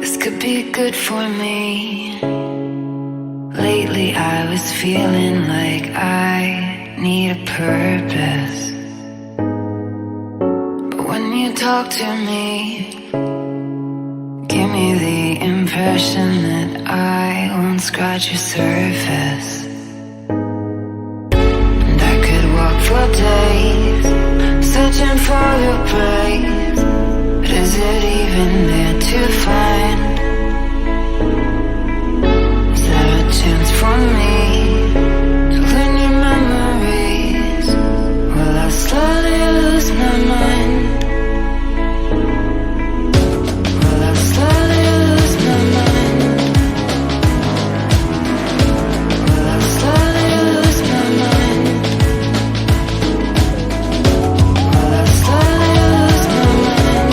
This could be good for me. Lately I was feeling like I need a purpose. But when you talk to me, give me the impression that I won't scratch your surface. And I could walk for days, searching for your praise. But is it even there to find? Is there a chance for me to learn your memories? Will I slowly lose my mind? Will I slowly lose my mind? Will I slowly lose my mind? Will I slowly lose my mind?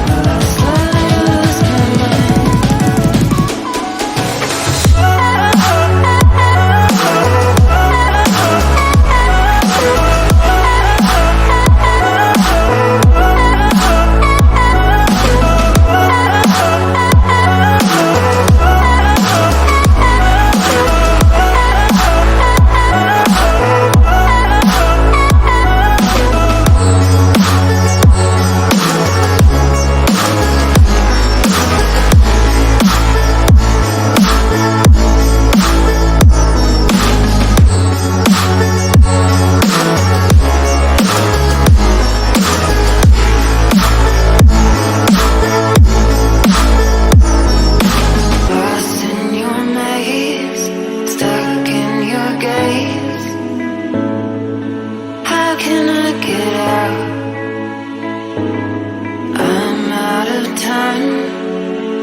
Will I slowly lose my mind? Lost in your maze, stuck in your gaze. How can I get out? I'm out of time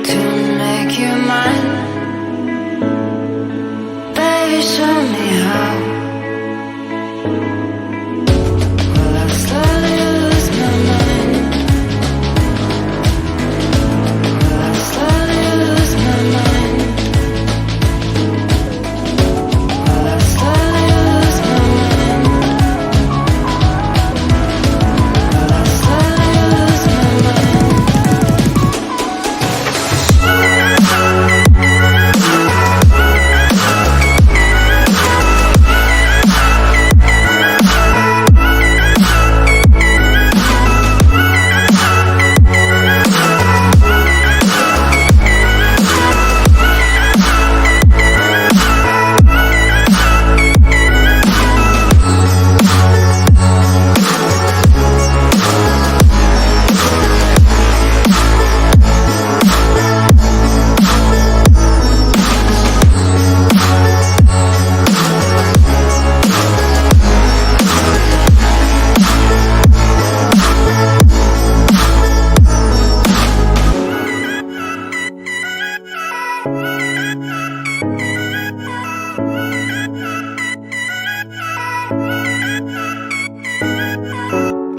to make you mine. Baby, show me how. Will I slowly lose my mind? Will I slowly lose my mind? Will I slowly lose my mind? Will I slowly lose my mind?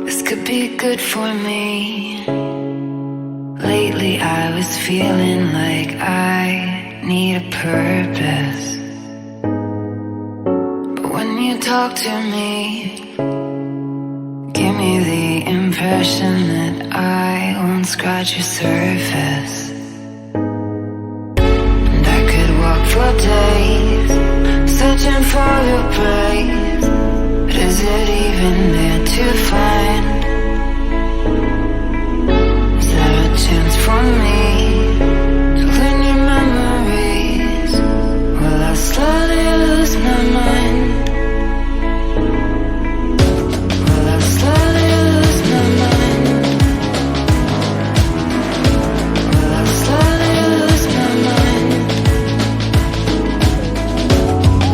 This could be good for me. Lately I was feeling like I need a purpose. But when you talk to me, give me the impression that I won't scratch your surface. And I could walk for days, searching for your praise. But is it even there to find? Is there a chance for me to learn your memories? Will I slowly lose my mind? Will I slowly lose my mind? Will I slowly lose my mind?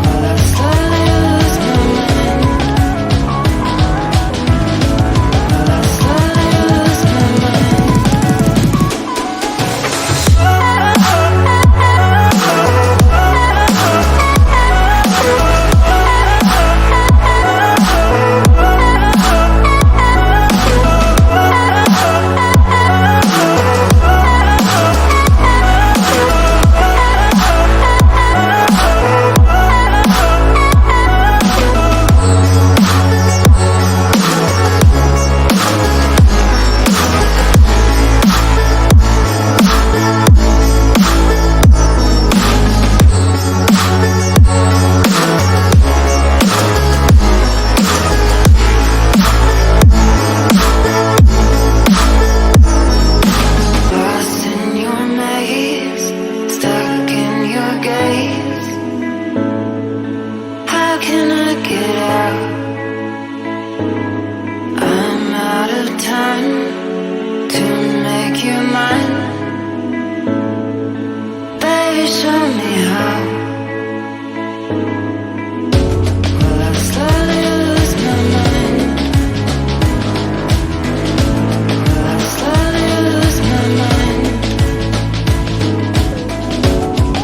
Will I slowly lose my mind? to make you mine. Baby, show me how. Will I slowly lose my mind? Will I slowly lose my mind?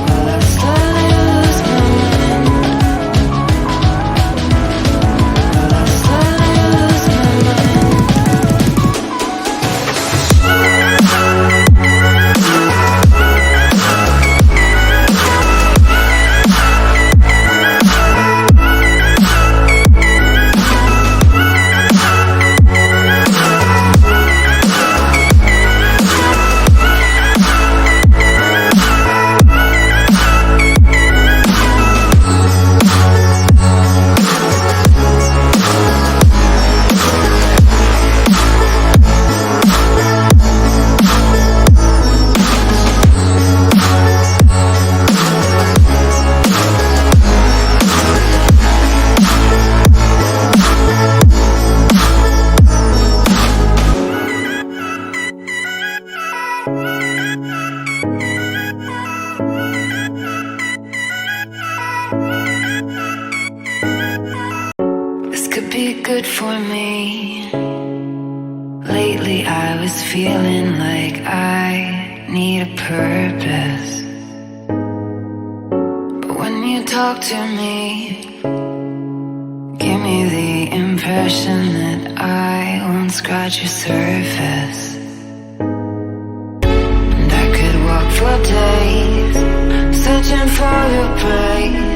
Will I slowly lose my mind? Will I slowly lose my mind? This could be good for me. Lately I was feeling like I need a purpose. But when you talk to me, give me the impression that I won't scratch your surface. And I could walk for days, searching for your praise.